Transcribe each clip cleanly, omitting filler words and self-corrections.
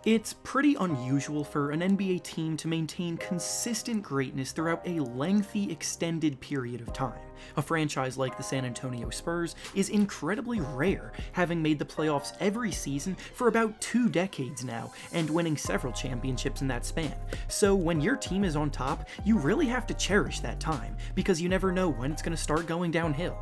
It's pretty unusual for an NBA team to maintain consistent greatness throughout a lengthy, extended period of time. A franchise like the San Antonio Spurs is incredibly rare, having made the playoffs every season for about 2 decades now, and winning several championships in that span. So when your team is on top, you really have to cherish that time, because you never know when it's going to start going downhill.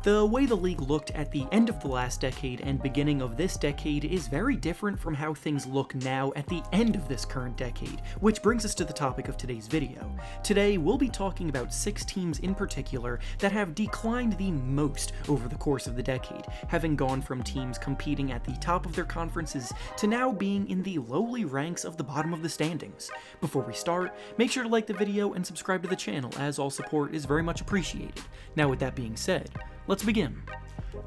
The way the league looked at the end of the last decade and beginning of this decade is very different from how things look now at the end of this current decade, which brings us to the topic of today's video. Today, we'll be talking about 6 teams in particular that have declined the most over the course of the decade, having gone from teams competing at the top of their conferences to now being in the lowly ranks of the bottom of the standings. Before we start, make sure to like the video and subscribe to the channel, as all support is very much appreciated. Now with that being said, let's begin.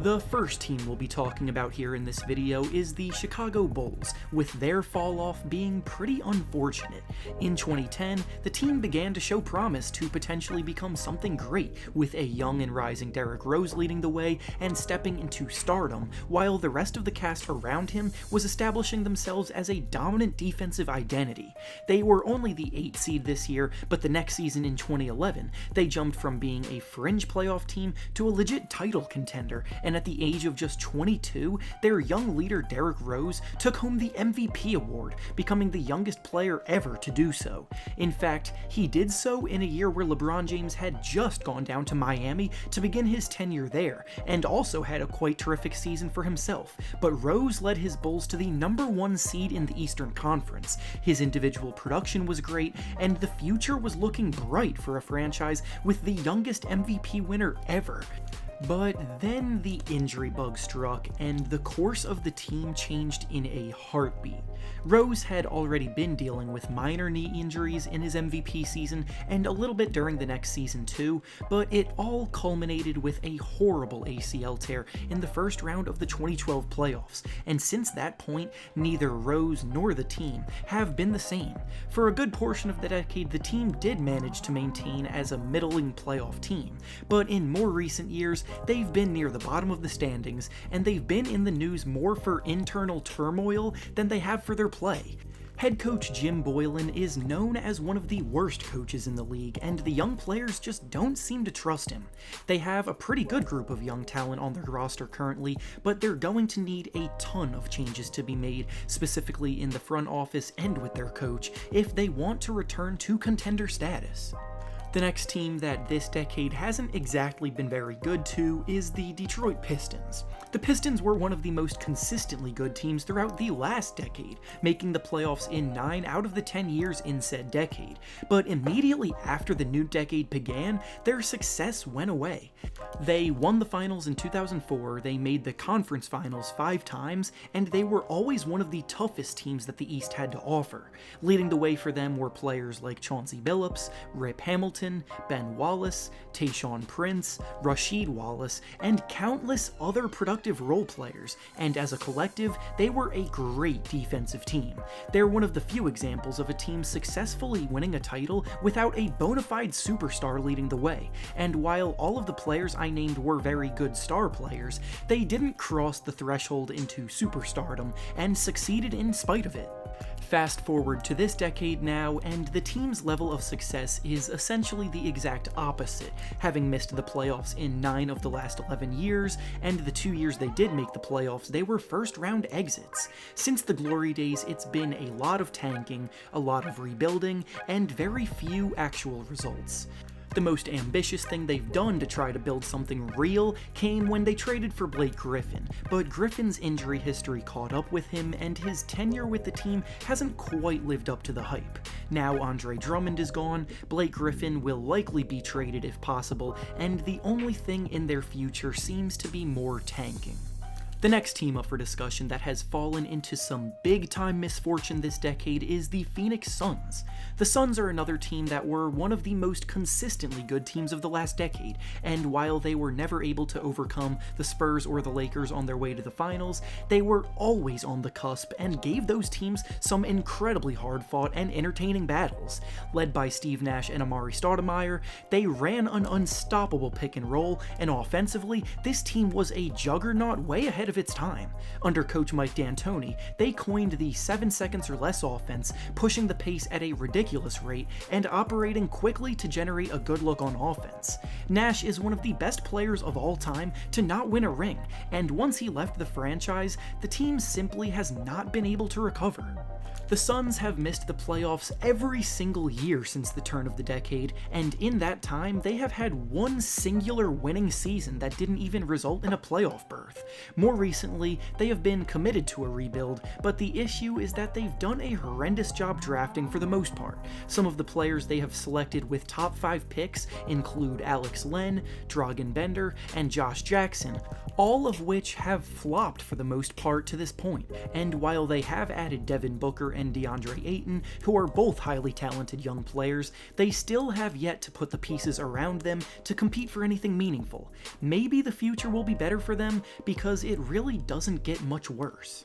The first team we'll be talking about here in this video is the Chicago Bulls, with their fall off being pretty unfortunate. In 2010, the team began to show promise to potentially become something great, with a young and rising Derrick Rose leading the way and stepping into stardom, while the rest of the cast around him was establishing themselves as a dominant defensive identity. They were only the 8th seed this year, but the next season in 2011, they jumped from being a fringe playoff team to a legit title contender, and at the age of just 22, their young leader Derrick Rose took home the MVP award, becoming the youngest player ever to do so. In fact, he did so in a year where LeBron James had just gone down to Miami to begin his tenure there, and also had a quite terrific season for himself, but Rose led his Bulls to the #1 seed in the Eastern Conference. His individual production was great, and the future was looking bright for a franchise with the youngest MVP winner ever. But then the injury bug struck, and the course of the team changed in a heartbeat. Rose had already been dealing with minor knee injuries in his MVP season, and a little bit during the next season too, but it all culminated with a horrible ACL tear in the first round of the 2012 playoffs, and since that point, neither Rose nor the team have been the same. For a good portion of the decade, the team did manage to maintain as a middling playoff team, but in more recent years, they've been near the bottom of the standings, and they've been in the news more for internal turmoil than they have for their play. Head coach Jim Boylen is known as one of the worst coaches in the league, and the young players just don't seem to trust him. They have a pretty good group of young talent on their roster currently, but they're going to need a ton of changes to be made, specifically in the front office and with their coach, if they want to return to contender status. The next team that this decade hasn't exactly been very good to is the Detroit Pistons. The Pistons were one of the most consistently good teams throughout the last decade, making the playoffs in 9 out of the 10 years in said decade, but immediately after the new decade began, their success went away. They won the finals in 2004, they made the conference finals 5 times, and they were always one of the toughest teams that the East had to offer. Leading the way for them were players like Chauncey Billups, Rip Hamilton, Ben Wallace, Tayshaun Prince, Rasheed Wallace, and countless other productive role players, and as a collective, they were a great defensive team. They're one of the few examples of a team successfully winning a title without a bona fide superstar leading the way, and while all of the players I named were very good star players, they didn't cross the threshold into superstardom and succeeded in spite of it. Fast forward to this decade now, and the team's level of success is essentially the exact opposite, having missed the playoffs in 9 of the last 11 years, and the 2 years they did make the playoffs, they were first-round exits. Since the glory days, it's been a lot of tanking, a lot of rebuilding, and very few actual results. The most ambitious thing they've done to try to build something real came when they traded for Blake Griffin, but Griffin's injury history caught up with him, and his tenure with the team hasn't quite lived up to the hype. Now Andre Drummond is gone, Blake Griffin will likely be traded if possible, and the only thing in their future seems to be more tanking. The next team up for discussion that has fallen into some big-time misfortune this decade is the Phoenix Suns. The Suns are another team that were one of the most consistently good teams of the last decade, and while they were never able to overcome the Spurs or the Lakers on their way to the finals, they were always on the cusp and gave those teams some incredibly hard-fought and entertaining battles. Led by Steve Nash and Amari Stoudemire, they ran an unstoppable pick and roll, and offensively, this team was a juggernaut way ahead ahead of its time. Under coach Mike D'Antoni, they coined the 7 seconds or less offense, pushing the pace at a ridiculous rate and operating quickly to generate a good look on offense. Nash is one of the best players of all time to not win a ring, and once he left the franchise, the team simply has not been able to recover. The Suns have missed the playoffs every single year since the turn of the decade, and in that time, they have had one singular winning season that didn't even result in a playoff berth. More recently, they have been committed to a rebuild, but the issue is that they've done a horrendous job drafting for the most part. Some of the players they have selected with top 5 picks include Alex Len, Dragan Bender, and Josh Jackson, all of which have flopped for the most part to this point, and while they have added Devin Booker and DeAndre Ayton, who are both highly talented young players, they still have yet to put the pieces around them to compete for anything meaningful. Maybe the future will be better for them, because it really doesn't get much worse.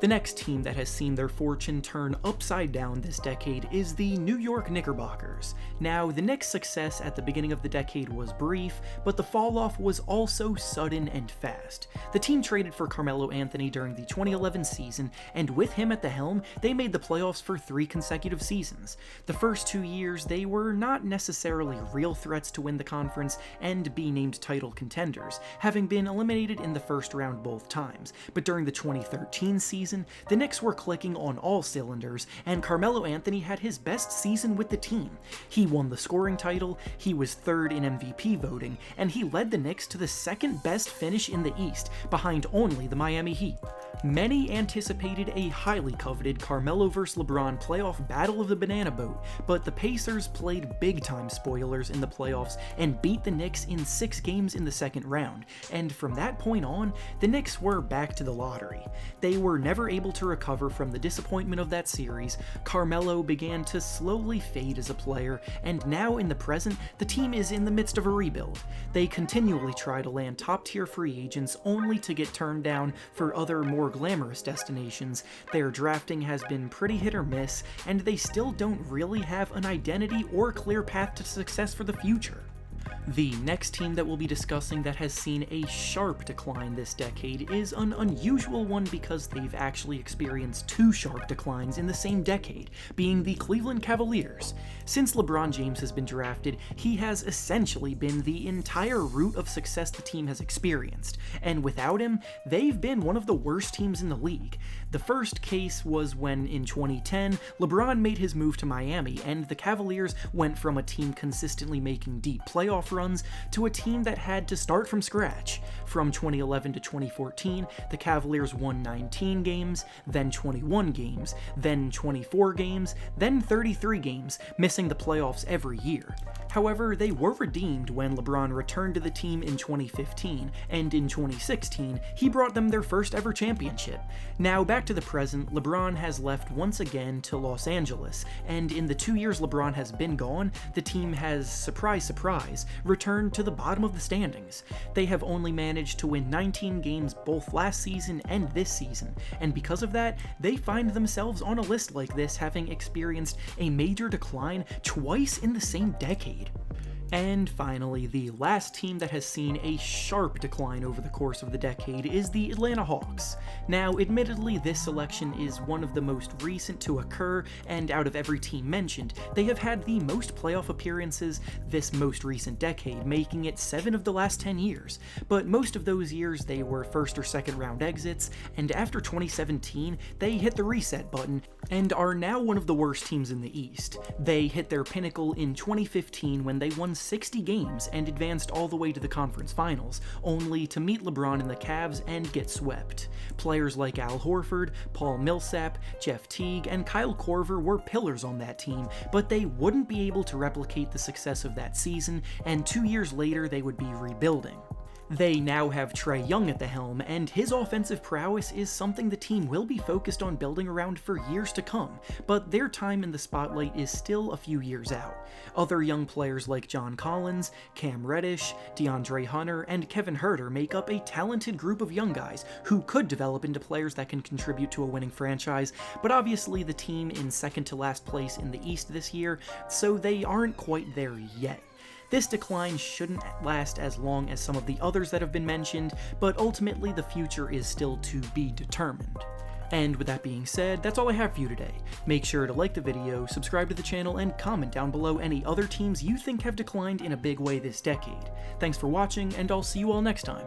The next team that has seen their fortune turn upside down this decade is the New York Knickerbockers. Now, the Knicks' success at the beginning of the decade was brief, but the fall-off was also sudden and fast. The team traded for Carmelo Anthony during the 2011 season, and with him at the helm, they made the playoffs for 3 consecutive seasons. The first 2 years, they were not necessarily real threats to win the conference and be named title contenders, having been eliminated in the first round both times, but during the 2013 season, the Knicks were clicking on all cylinders, and Carmelo Anthony had his best season with the team. He won the scoring title, he was 3rd in MVP voting, and he led the Knicks to the 2nd best finish in the East, behind only the Miami Heat. Many anticipated a highly coveted Carmelo vs. LeBron playoff battle of the banana boat, but the Pacers played big-time spoilers in the playoffs and beat the Knicks in 6 games in the second round, and from that point on, the Knicks were back to the lottery. They were never able to recover from the disappointment of that series. Carmelo began to slowly fade as a player, and now in the present, the team is in the midst of a rebuild. They continually try to land top-tier free agents only to get turned down for other more glamorous destinations. Their drafting has been pretty hit or miss, and they still don't really have an identity or clear path to success for the future. The next team that we'll be discussing that has seen a sharp decline this decade is an unusual one because they've actually experienced 2 sharp declines in the same decade, being the Cleveland Cavaliers. Since LeBron James has been drafted, he has essentially been the entire root of success the team has experienced, and without him, they've been one of the worst teams in the league. The first case was when, in 2010, LeBron made his move to Miami, and the Cavaliers went from a team consistently making deep playoff runs to a team that had to start from scratch. From 2011 to 2014, the Cavaliers won 19 games, then 21 games, then 24 games, then 33 games, missing the playoffs every year. However, they were redeemed when LeBron returned to the team in 2015, and in 2016, he brought them their first ever championship. Now, back to the present, LeBron has left once again to Los Angeles, and in the 2 years LeBron has been gone, the team has, surprise surprise, returned to the bottom of the standings. They have only managed to win 19 games both last season and this season, and because of that, they find themselves on a list like this, having experienced a major decline twice in the same decade. And finally, the last team that has seen a sharp decline over the course of the decade is the Atlanta Hawks. Now, admittedly, this selection is one of the most recent to occur, and out of every team mentioned, they have had the most playoff appearances this most recent decade, making it 7 of the last 10 years. But most of those years, they were first or second round exits, and after 2017, they hit the reset button and are now one of the worst teams in the East. They hit their pinnacle in 2015 when they won 60 games and advanced all the way to the conference finals, only to meet LeBron and the Cavs and get swept. Players like Al Horford, Paul Millsap, Jeff Teague, and Kyle Korver were pillars on that team, but they wouldn't be able to replicate the success of that season, and 2 years later they would be rebuilding. They now have Trae Young at the helm, and his offensive prowess is something the team will be focused on building around for years to come, but their time in the spotlight is still a few years out. Other young players like John Collins, Cam Reddish, DeAndre Hunter, and Kevin Huerter make up a talented group of young guys who could develop into players that can contribute to a winning franchise, but obviously the team in second to last place in the East this year, so they aren't quite there yet. This decline shouldn't last as long as some of the others that have been mentioned, but ultimately the future is still to be determined. And with that being said, that's all I have for you today. Make sure to like the video, subscribe to the channel, and comment down below any other teams you think have declined in a big way this decade. Thanks for watching, and I'll see you all next time.